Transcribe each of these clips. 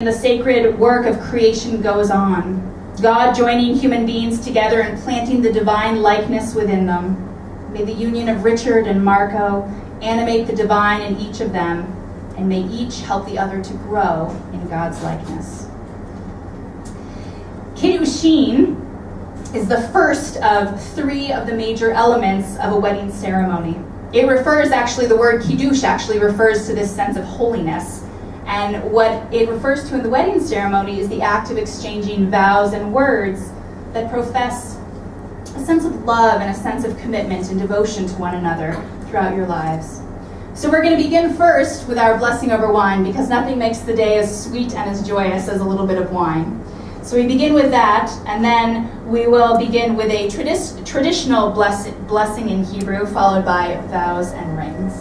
The sacred work of creation goes on. God joining human beings together and planting the divine likeness within them. May the union of Richard and Marco animate the divine in each of them, and may each help the other to grow in God's likeness. Kiddushin is the first of three of the major elements of a wedding ceremony. The word kiddush actually refers to this sense of holiness. And what it refers to in the wedding ceremony is the act of exchanging vows and words that profess a sense of love and a sense of commitment and devotion to one another throughout your lives. So we're going to begin first with our blessing over wine, because nothing makes the day as sweet and as joyous as a little bit of wine. So we begin with that, and then we will begin with a traditional blessing in Hebrew, followed by vows and rings.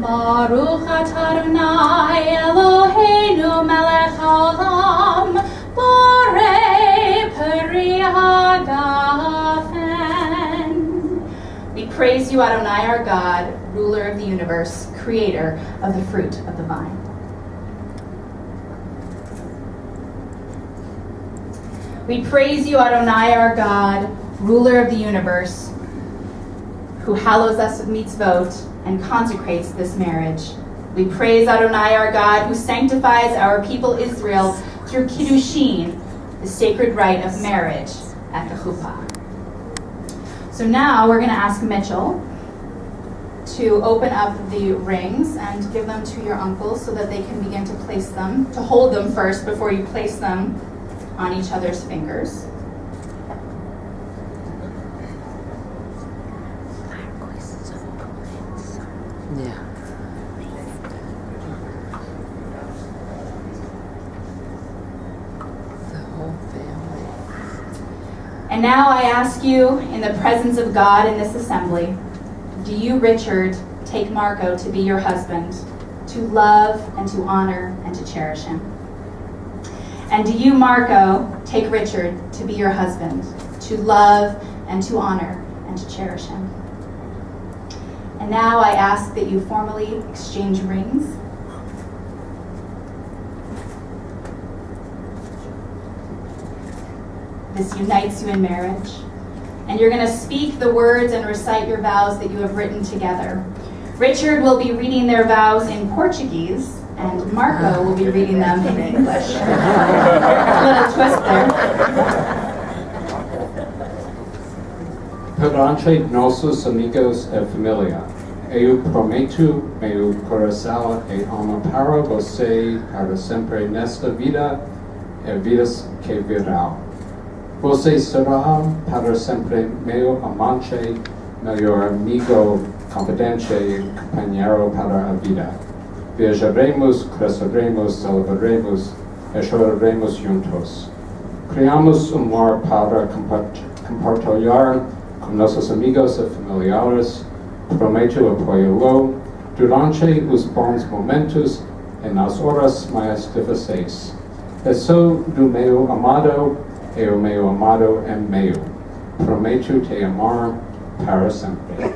Baruch atah Adonai Eloheinu melech haolam borei peri hagafen. We praise you, Adonai, our God, ruler of the universe, creator of the fruit of the vine. We praise you, Adonai, our God, ruler of the universe, who hallows us with mitzvot and consecrates this marriage. We praise Adonai, our God, who sanctifies our people Israel through Kiddushin, the sacred rite of marriage at the chuppah. So now we're going to ask Mitchell to open up the rings and give them to your uncles so that they can begin to place them, to hold them first before you place them on each other's fingers. Yeah. The whole family. And now I ask you, in the presence of God in this assembly, do you, Richard, take Marco to be your husband, to love and to honor and to cherish him? And do you, Marco, take Richard to be your husband, to love and to honor and to cherish him? And now I ask that you formally exchange rings. This unites you in marriage. And you're going to speak the words and recite your vows that you have written together. Richard will be reading their vows in Portuguese, and Marco will be reading them in English. A little twist there. Perante nossos amigos e família, eu prometo meu coração e alma para você para sempre nesta vida e vidas que virão. Você será para sempre meu amante, melhor amigo, confidente e companheiro para a vida. Viajaremos, cresceremos, celebraremos e choraremos juntos. Criamos lar para compartilhar com nossos amigos e familiares. Prometo apoiá-lo durante os bons momentos e nas horas mais difíceis. Eu sou do meu amado e o meu amado é meu. Prometo te amar para sempre.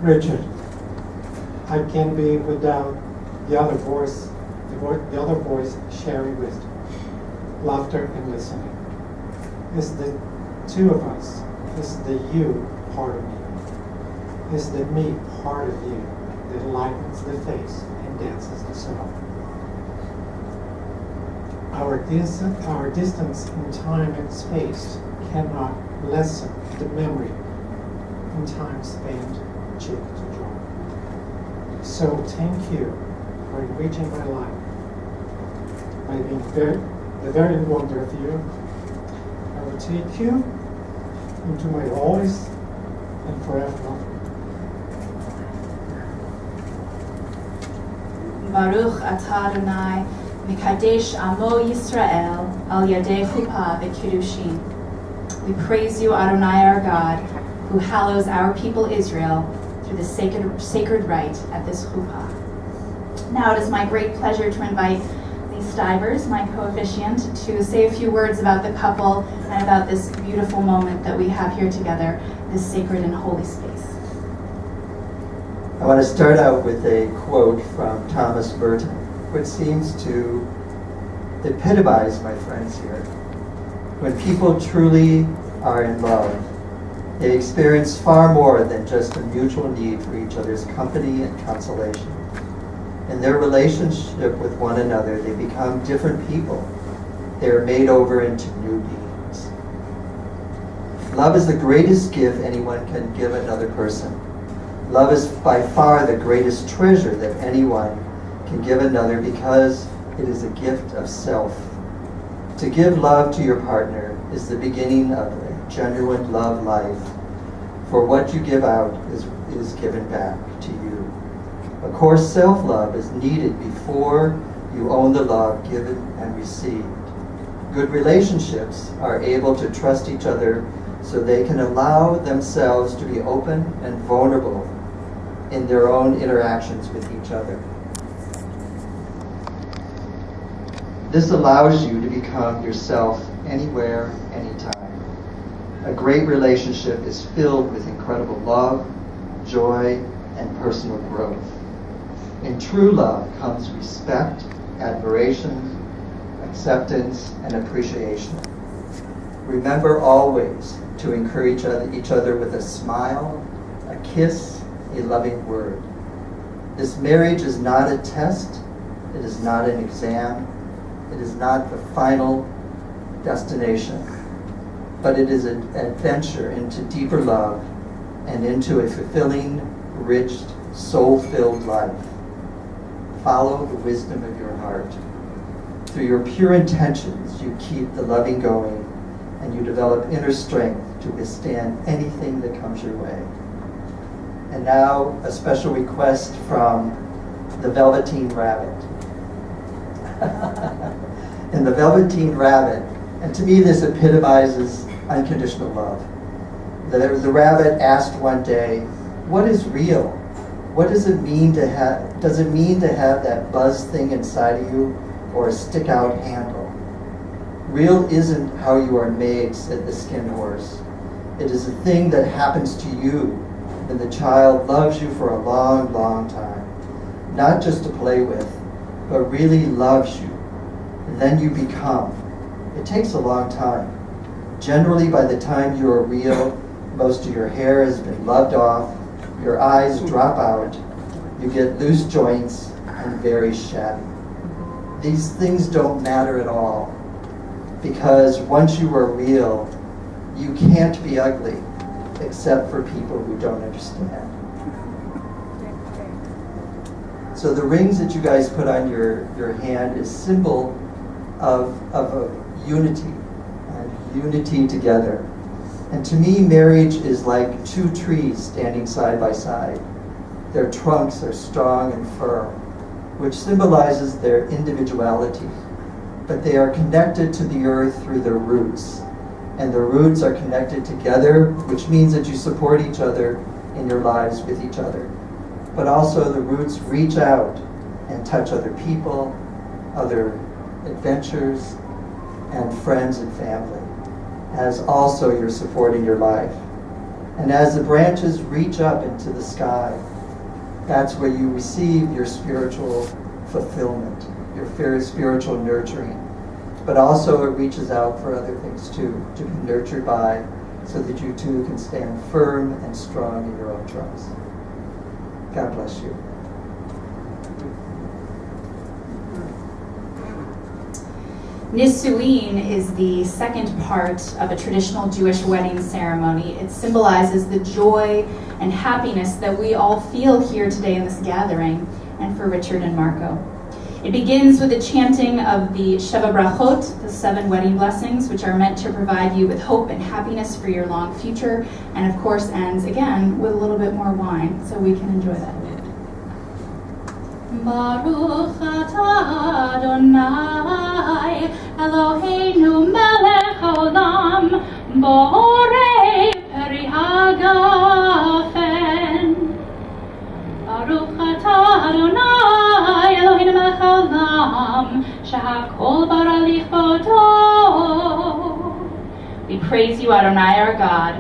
Richard, I can be without the other voice sharing wisdom, laughter and listening. It's the two of us. It's the you part of me. It's the me part of you that lightens the face and dances the soul. Our distance in time and space cannot lessen the memory in time spent cheek to joy. So thank you for enriching my life by being the very wonder of you. I will take you into my always and forever love. Baruch atah Adonai mikadesh amo Yisrael al yadei chuppah v'kiddushin. We praise you, Adonai, our God, who hallows our people Israel through the sacred rite at this chuppah. Now it is my great pleasure to invite Lee Stivers, my co-officiant, to say a few words about the couple and about this beautiful moment that we have here together, this sacred and holy space. I want to start out with a quote from Thomas Merton, which seems to epitomize my friends here. When people truly are in love, they experience far more than just a mutual need for each other's company and consolation. In their relationship with one another, they become different people. They are made over into new beings. Love is the greatest gift anyone can give another person. Love is by far the greatest treasure that anyone can give another because it is a gift of self. To give love to your partner is the beginning of a genuine love life, for what you give out is given back to you. Of course, self-love is needed before you own the love given and received. Good relationships are able to trust each other so they can allow themselves to be open and vulnerable in their own interactions with each other. This allows you to become yourself anywhere, anytime. A great relationship is filled with incredible love, joy, and personal growth. In true love comes respect, admiration, acceptance, and appreciation. Remember always to encourage each other with a smile, a kiss, a loving word. This marriage is not a test, it is not an exam, it is not the final destination, but it is an adventure into deeper love and into a fulfilling, rich, soul-filled life. Follow the wisdom of your heart. Through your pure intentions, you keep the loving going, and you develop inner strength to withstand anything that comes your way. And now, a special request from the Velveteen Rabbit. And the Velveteen Rabbit, and to me this epitomizes unconditional love. The rabbit asked one day, "What is real? What does it mean to have? Does it mean to have that buzz thing inside of you, or a stick-out handle?" "Real isn't how you are made," said the skin horse. "It is a thing that happens to you when the child loves you for a long, long time, not just to play with, but really loves you. And then you become. It takes a long time. Generally, by the time you are real, most of your hair has been loved off, your eyes drop out, you get loose joints and very shabby. These things don't matter at all, because once you are real, you can't be ugly, except for people who don't understand." So the rings that you guys put on your hand is symbol of a unity, and unity together. And to me, marriage is like two trees standing side by side. Their trunks are strong and firm, which symbolizes their individuality, but they are connected to the earth through their roots. And the roots are connected together, which means that you support each other in your lives with each other. But also the roots reach out and touch other people, other adventures, and friends and family, as also your support in your life. And as the branches reach up into the sky, that's where you receive your spiritual fulfillment, your spiritual nurturing. But also it reaches out for other things too, to be nurtured by, so that you too can stand firm and strong in your own trust. God bless you. Nisuin is the second part of a traditional Jewish wedding ceremony. It symbolizes the joy and happiness that we all feel here today in this gathering, and for Richard and Marco. It begins with the chanting of the Sheva Brachot, the 7 wedding blessings, which are meant to provide you with hope and happiness for your long future, and of course ends again with a little bit more wine, so we can enjoy that. Baruch atah Adonai Eloheinu melech haolam borei peri hagafen. Baruch atah Adonai Eloheinu melech haolam shehakol bara lichoto. We praise you, Adonai our God.